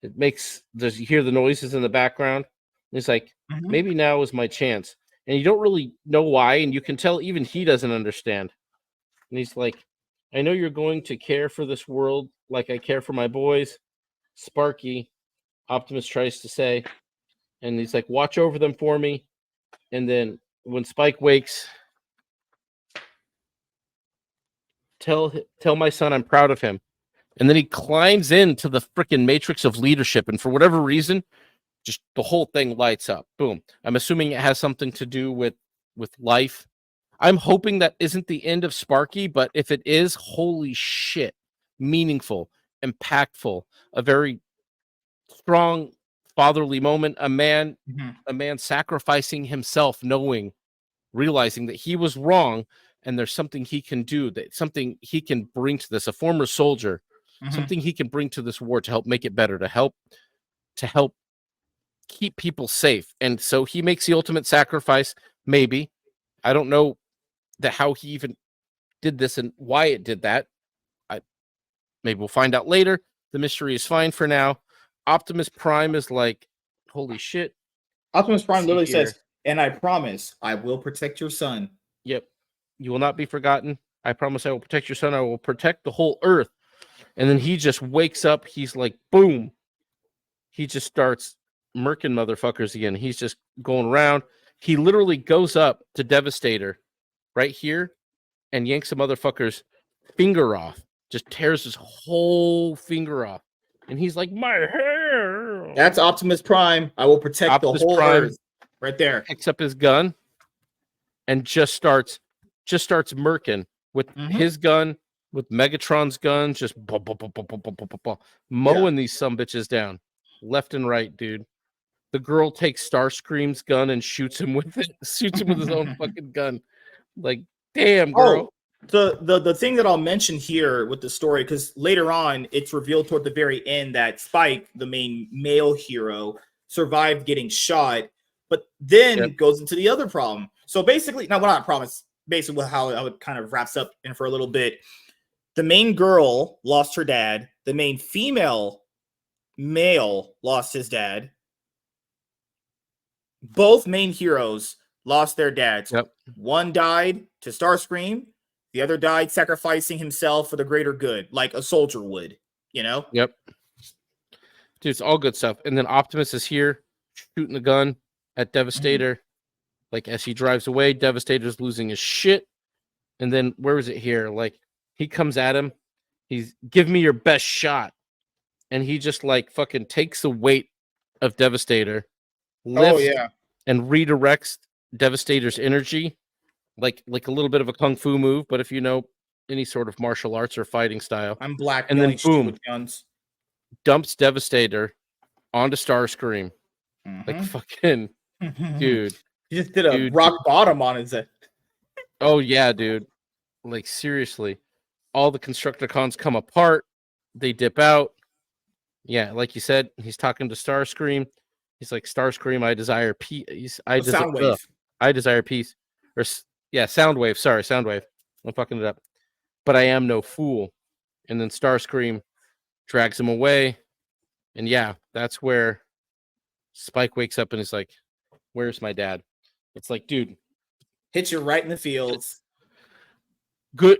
It makes, there's, you hear the noises in the background. And he's like, Mhm. maybe now is my chance. And you don't really know why. And you can tell even he doesn't understand. And he's like, I know you're going to care for this world like I care for my boys. Sparky, Optimus tries to say. And he's like, watch over them for me. And then when Spike wakes, tell my son I'm proud of him. And then he climbs into the freaking matrix of leadership. And for whatever reason, just the whole thing lights up. Boom. I'm assuming it has something to do with life. I'm hoping that isn't the end of Sparky, but if it is, holy shit, meaningful, impactful, a very strong fatherly moment. Mhm. A man sacrificing himself, realizing that he was wrong, and there's something he can do, that something he can bring to this. A former soldier, Mhm. something he can bring to this war to help make it better, to help keep people safe. And so he makes the ultimate sacrifice. Maybe, I don't know that how he even did this and why it did that. I Maybe we'll find out later. The mystery is fine for now. Optimus Prime is like, holy shit. Optimus Prime Let's see literally here. says, "And I promise I will protect your son." Yep. You will not be forgotten. I promise I will protect your son. I will protect the whole earth. And then he just wakes up. He's like, boom. He just starts murking motherfuckers again. He's just going around. He literally goes up to Devastator right here and yanks a motherfucker's finger off. Just tears his whole finger off. And he's like, my hair. That's Optimus Prime. I will protect the Optimus whole Prime earth. Right there. picks up his gun and just starts murking with Mhm. his gun, with Megatron's gun, just mowing these some bitches down left and right, dude. The girl takes Starscream's gun and shoots him with it. Shoots him with his own fucking gun. Like, damn, girl. Oh, the thing that I'll mention here with the story, because later on it's revealed toward the very end that Spike, the main male hero, survived getting shot, but then goes into the other problem. So basically, now, well, not a problem. It's basically how it kind of wraps up in for a little bit. The main girl lost her dad. The main male lost his dad. Both main heroes lost their dads. Yep. One died to Starscream. The other died sacrificing himself for the greater good, like a soldier would, you know? Yep. Dude, it's all good stuff. And then Optimus is here shooting the gun at Devastator. Like, as he drives away, Devastator's losing his shit. And then, where is it here? Like, he comes at him. He's, give me your best shot. And he just, like, fucking takes the weight of Devastator, lifts and redirects Devastator's energy. Like a little bit of a kung fu move, but if you know any sort of martial arts or fighting style. I'm black. And then, boom, with guns. Dumps Devastator onto Starscream. Like, fucking, dude. He just did a rock bottom on his head. Oh, yeah, dude. Like, seriously. All the Constructicons come apart. They dip out. Yeah, like you said, he's talking to Starscream. He's like, Starscream, I desire peace. I desire peace. Or, yeah, Soundwave. Sorry, Soundwave. I'm fucking it up. But I am no fool. And then Starscream drags him away. And yeah, that's where Spike wakes up and is like, where's my dad? It's like, dude. Hits you right in the feels. Good.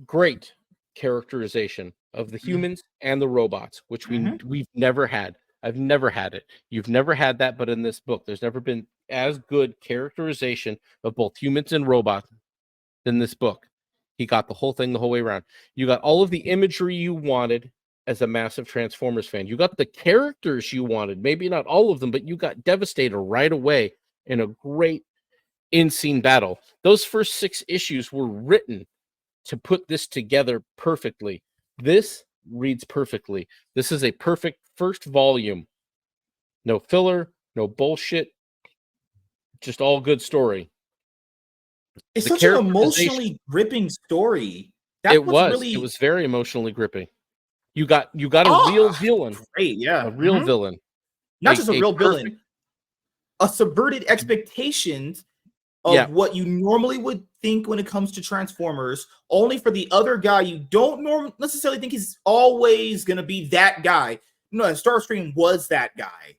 Great characterization of the humans and the robots, which we've never had. I've never had it. You've never had that, but in this book, there's never been as good characterization of both humans and robots than this book. He got the whole thing the whole way around. You got all of the imagery you wanted as a massive Transformers fan. You got the characters you wanted. Maybe not all of them, but you got Devastator right away in a great in-scene battle. Those first 6 issues were written to put this together perfectly. This reads perfectly. This is a perfect first volume. No filler, no bullshit. Just all good story. It's such an emotionally gripping story. It was very emotionally gripping. You got a real villain. Great, yeah. A real villain. Not just a real villain. A subverted expectations of what you normally would think when it comes to Transformers, only for the other guy you don't necessarily think he's always going to be that guy. No, Starscream was that guy.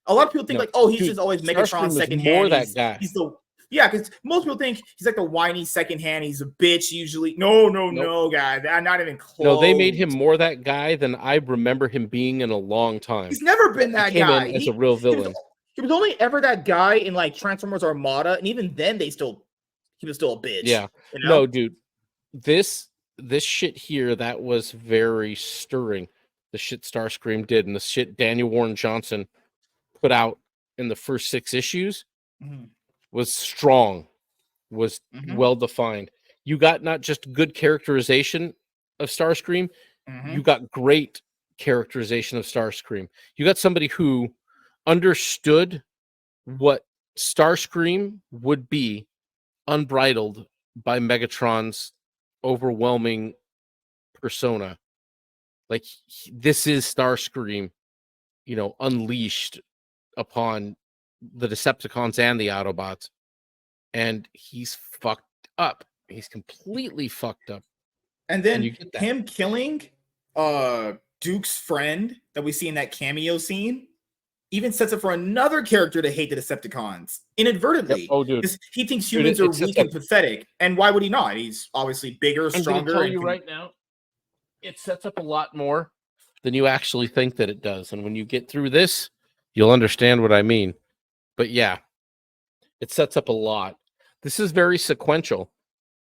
A lot of people think he's just always Megatron second hand. More that guy. He's the because most people think he's like the whiny second hand. He's a bitch usually. No, guy. I'm not even close. No, they made him more that guy than I remember him being in a long time. He's never been that guy. He came in as a real villain. He was only ever that guy in like Transformers Armada, and even then he was still a bitch. Yeah. You know? No, dude. This shit here, that was very stirring. The shit Starscream did and the shit Daniel Warren Johnson put out in the first 6 issues was strong, was well defined. You got not just good characterization of Starscream, you got great characterization of Starscream. You got somebody who understood what Starscream would be unbridled by Megatron's overwhelming persona. Like, this is Starscream, unleashed upon the Decepticons and the Autobots. And he's fucked up. He's completely fucked up. And then him killing Duke's friend that we see in that cameo scene even sets up for another character to hate the Decepticons inadvertently. Yep. Oh, dude. He thinks humans are weak and pathetic. And why would he not? He's obviously bigger, stronger. I'm going to tell you right now, it sets up a lot more than you actually think that it does. And when you get through this, you'll understand what I mean. But yeah, it sets up a lot. This is very sequential.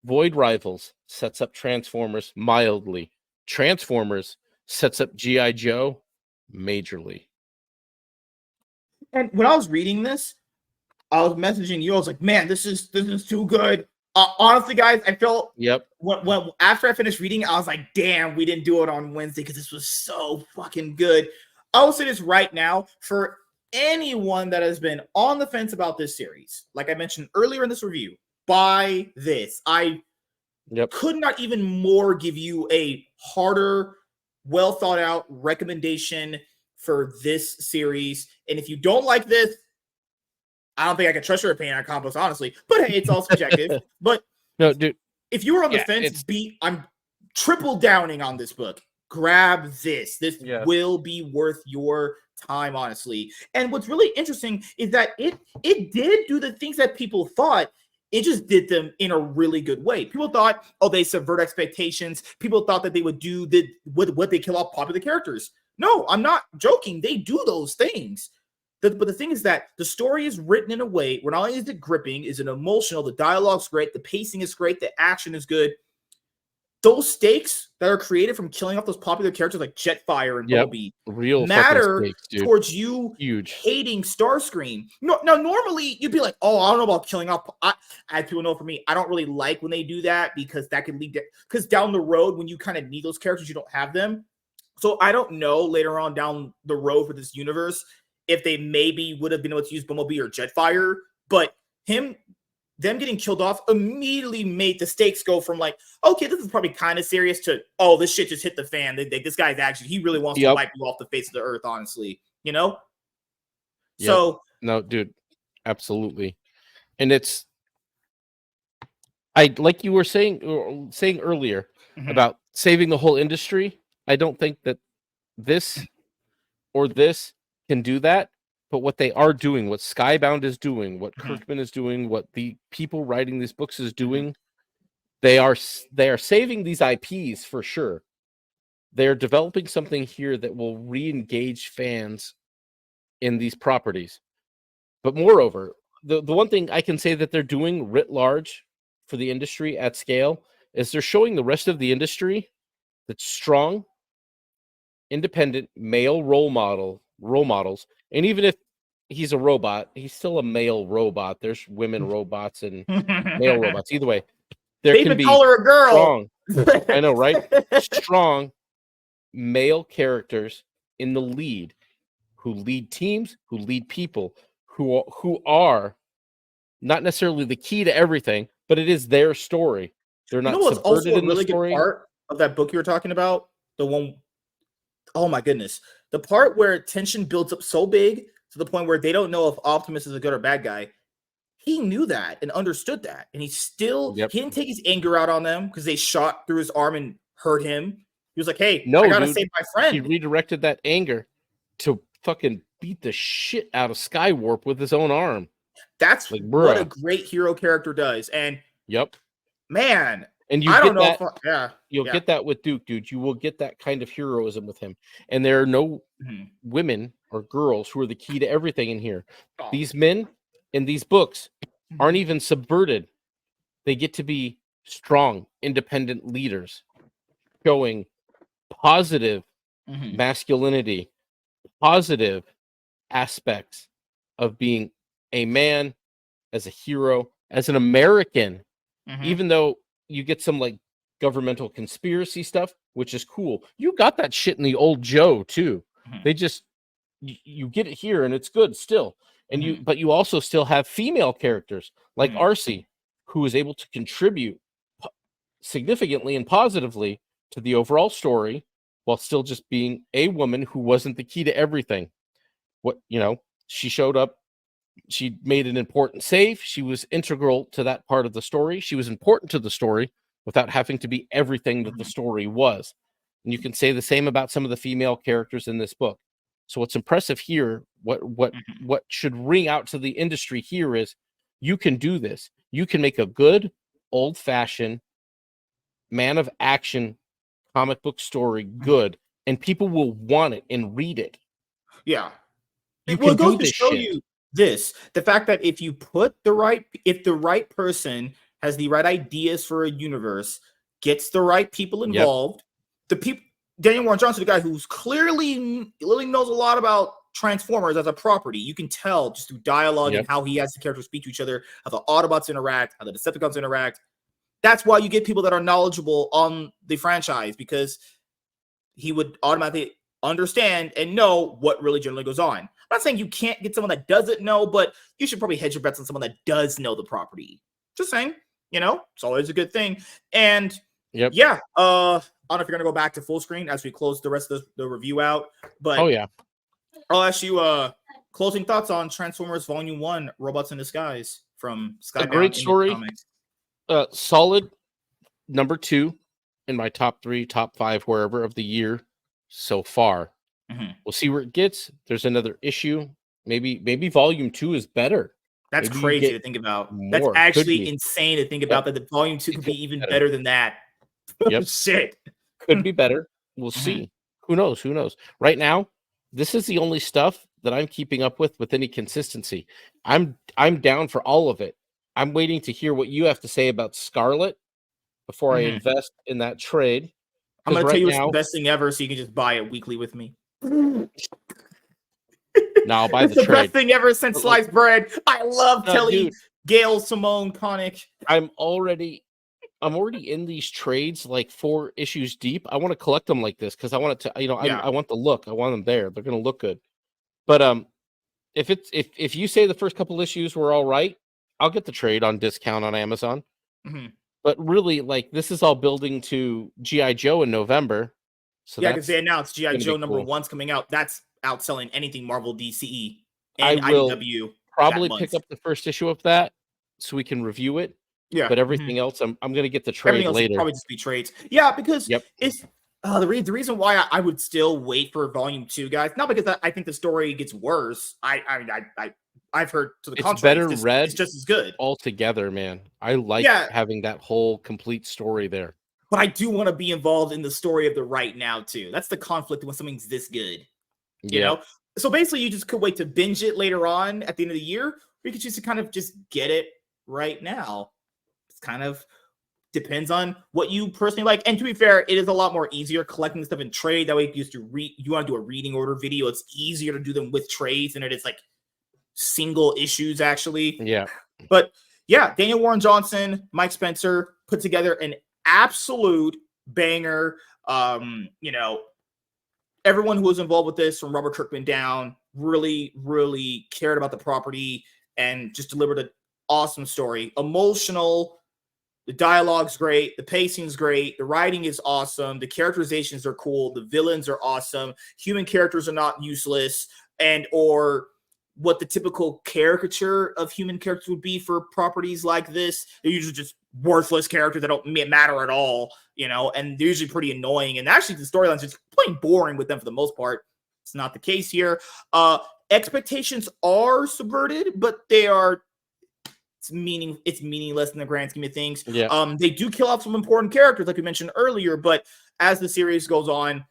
Void Rivals sets up Transformers mildly. Transformers sets up G.I. Joe majorly. And when I was reading this, I was messaging you. I was like, "Man, this is too good." Honestly, guys, I felt when after I finished reading, I was like, "Damn, we didn't do it on Wednesday because this was so fucking good." I will say this right now: for anyone that has been on the fence about this series, like I mentioned earlier in this review, buy this. I could not even more give you a harder, well thought out recommendation for this series. And if you don't like this, I don't think I can trust your opinion on combos, honestly. But hey, it's all subjective. But no, dude, if you were on the fence, I'm triple downing on this book. Grab this. This will be worth your time, honestly. And what's really interesting is that it did do the things that people thought. It just did them in a really good way. People thought, oh, they subvert expectations. People thought that they would do what they kill off popular characters. No, I'm not joking. They do those things. But the thing is that the story is written in a way where not only is it gripping, is it emotional, the dialogue's great, the pacing is great, the action is good. Those stakes that are created from killing off those popular characters like Jetfire and Bumblebee matter stakes, towards you hating Starscream. No, now, normally you'd be like, oh, I don't know about killing off. As people know, for me, I don't really like when they do that because that can lead to, because down the road, when you kind of need those characters, you don't have them. So I don't know later on down the road for this universe if they maybe would have been able to use Bumblebee or Jetfire, but them getting killed off immediately made the stakes go from like, okay, this is probably kind of serious to, oh, this shit just hit the fan. This guy's actually, he really wants to wipe you off the face of the earth, honestly, you know? So. No, dude, absolutely. And it's, like you were saying earlier about saving the whole industry. I don't think that this can do that. But what they are doing, what Skybound is doing, what Kirkman is doing, what the people writing these books is doing, they are saving these IPs for sure. They're developing something here that will re-engage fans in these properties. But moreover, the one thing I can say that they're doing writ large for the industry at scale is they're showing the rest of the industry that strong, independent male role models. And even if he's a robot, he's still a male robot. There's women robots and male robots. Either way, there can be call her a girl. Strong. I know, right? Strong male characters in the lead, who lead teams, who lead people, who are not necessarily the key to everything, but it is their story. They're not what's also a really good part of that book you were talking about? The one, oh my goodness. The part where tension builds up so big to the point where they don't know if Optimus is a good or bad guy. He knew that and understood that. And he still, he didn't take his anger out on them because they shot through his arm and hurt him. He was like, hey, I gotta save my friend. He redirected that anger to fucking beat the shit out of Skywarp with his own arm. That's like, what a great hero character does. And man, and you get that. You'll get that with Duke, dude. You will get that kind of heroism with him. And there are no women or girls who are the key to everything in here. These men in these books aren't even subverted. They get to be strong, independent leaders, showing positive masculinity, positive aspects of being a man, as a hero, as an American, even though you get some like governmental conspiracy stuff, which is cool. You got that shit in the old Joe too. They just, you get it here and it's good still. And but you also still have female characters like Arcee, who is able to contribute significantly and positively to the overall story while still just being a woman who wasn't the key to everything. She showed up, she made an important save. She was integral to that part of the story. She was important to the story without having to be everything that the story was. And you can say the same about some of the female characters in this book. So what's impressive here, what should ring out to the industry here is you can do this. You can make a good, old-fashioned man of action comic book story good, and people will want it and read it. Yeah. You can do this show shit. You this, the fact that if the right person has the right ideas for a universe, gets the right people involved, Daniel Warren Johnson, the guy who's clearly knows a lot about Transformers as a property. You can tell just through dialogue and how he has the characters speak to each other, how the Autobots interact, how the Decepticons interact. That's why you get people that are knowledgeable on the franchise, because he would automatically understand and know what really generally goes on. I'm not saying you can't get someone that doesn't know, but you should probably hedge your bets on someone that does know the property. Just saying, it's always a good thing. And yeah, I don't know if you're gonna go back to full screen as we close the rest of the review out, but I'll ask you closing thoughts on Transformers Volume 1: Robots in Disguise from Skybound. A great story. Solid number 2 in my top 3, top 5, wherever of the year so far. We'll see where it gets. There's another issue. Maybe Volume 2 is better. That's Maybe crazy to think about. That's actually insane to think about, that the Volume 2 could be even better than that. Yep. Shit. Could be better. We'll see. Who knows? Who knows? Right now, this is the only stuff that I'm keeping up with any consistency. I'm down for all of it. I'm waiting to hear what you have to say about Scarlet before I invest in that trade. I'm going to tell you it's the best thing ever, so you can just buy it weekly with me. No, I'll buy the trade. The best thing ever since sliced bread. I love Kelly, Gail, Simone, Connick. I'm already in these trades like 4 issues deep. I want to collect them like this because I want it to, I want the look. I want them there. They're going to look good. But if you say the first couple issues were all right, I'll get the trade on discount on Amazon. But really, like, this is all building to G.I. Joe in November. So because they announced G.I. Joe number 1's coming out. That's outselling anything Marvel, DCE, and I will IDW. Probably pick up the first issue of that so we can review it. Yeah. But everything else, I'm going to get the trade everything else later. Will probably just be trades. Yeah, because it's the reason why I would still wait for Volume 2, guys. Not because I think the story gets worse. I've heard to the contrary. It's better read. It's just as good altogether, man. I like having that whole complete story there. But I do want to be involved in the story of the right now too. That's the conflict when something's this good. You know? So basically you just could wait to binge it later on at the end of the year, or you could choose to kind of just get it right now. It's kind of depends on what you personally like. And to be fair, it is a lot more easier collecting stuff in trade. That way you want to do a reading order video. It's easier to do them with trades, and it is like single issues actually. Yeah. But yeah, Daniel Warren Johnson, Mike Spencer put together an absolute banger. Everyone who was involved with this, from Robert Kirkman down, really, really cared about the property and just delivered an awesome story. Emotional, the dialogue's great, the pacing's great, the writing is awesome, the characterizations are cool, the villains are awesome, human characters are not useless, or what the typical caricature of human characters would be for properties like this. They're usually just worthless characters that don't matter at all, and they're usually pretty annoying. And actually, the storyline's just plain boring with them for the most part. It's not the case here. Expectations are subverted, but it's meaningless in the grand scheme of things. Yeah. They do kill off some important characters, like we mentioned earlier, but as the series goes on,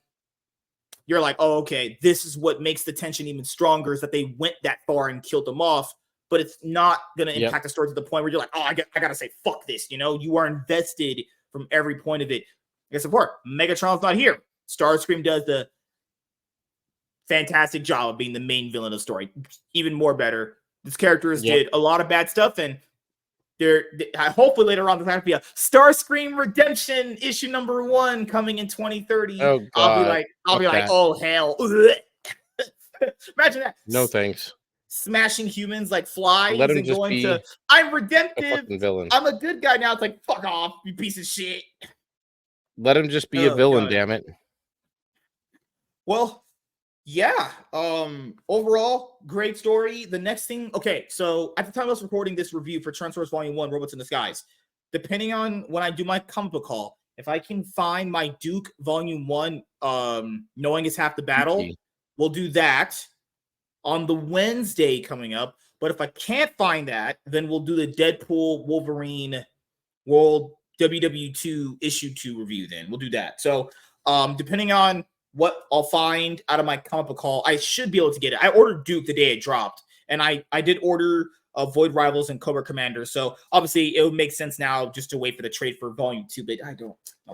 you're like, oh, okay, this is what makes the tension even stronger, is that they went that far and killed them off, but it's not going to impact the story to the point where you're like, oh, I got to say, fuck this. You are invested from every point of it. I guess, of course, Megatron's not here. Starscream does the fantastic job of being the main villain of the story. Even more better. This characters did a lot of bad stuff, and hopefully later on there's going to be a Starscream Redemption issue number 1 coming in 2030. Oh, God. I'll be like, oh hell. Imagine that. No thanks. Smashing humans like flies Let him and just going be to I'm redemptive. Villain. I'm a good guy now. It's like, fuck off, you piece of shit. Let him just be a villain, damn it. Well, yeah. Overall, great story. The next thing, okay, so at the time I was recording this review for Transformers Volume 1, Robots in Disguise, depending on when I do my comic book haul, if I can find my Duke Volume 1, Knowing Is Half the Battle, we'll do that on the Wednesday coming up. But if I can't find that, then we'll do the Deadpool Wolverine World WW2 issue 2 review. Then we'll do that. So depending on what I'll find out of my comic book haul, I should be able to get it. I ordered Duke the day it dropped, and I did order Void Rivals and Cobra Commander. So obviously it would make sense now just to wait for the trade for Volume 2, but I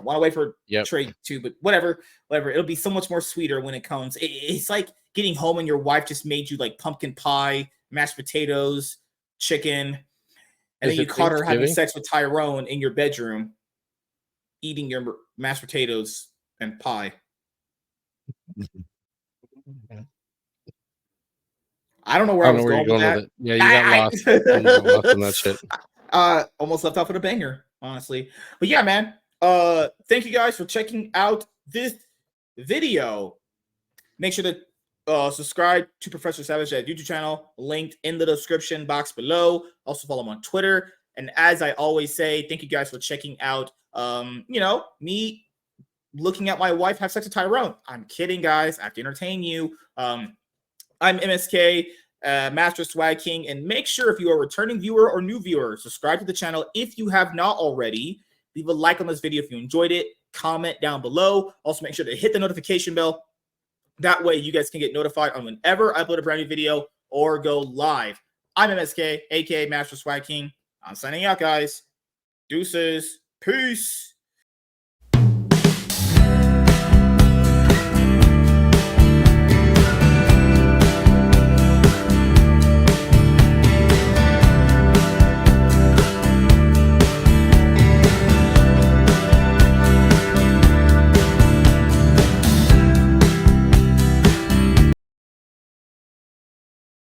want to wait for trade 2, but whatever. It'll be so much more sweeter when it comes. It's like getting home and your wife just made you like pumpkin pie, mashed potatoes, chicken, and then you caught her having sex with Tyrone in your bedroom, eating your mashed potatoes and pie. I don't know where I I don't know was where you're going with going that. with it. Yeah, you got lost. You got lost in that shit. Almost left off with a banger, honestly. But yeah, man. Thank you guys for checking out this video. Make sure to subscribe to Professor Savage at YouTube channel, linked in the description box below. Also follow him on Twitter. And as I always say, thank you guys for checking out me looking at my wife have sex with Tyrone. I'm kidding, guys. I have to entertain you. I'm MSK, Master Swag King, and make sure if you are a returning viewer or new viewer, subscribe to the channel if you have not already. Leave a like on this video if you enjoyed it. Comment down below. Also, make sure to hit the notification bell. That way, you guys can get notified on whenever I upload a brand new video or go live. I'm MSK, aka Master Swag King. I'm signing out, guys. Deuces. Peace.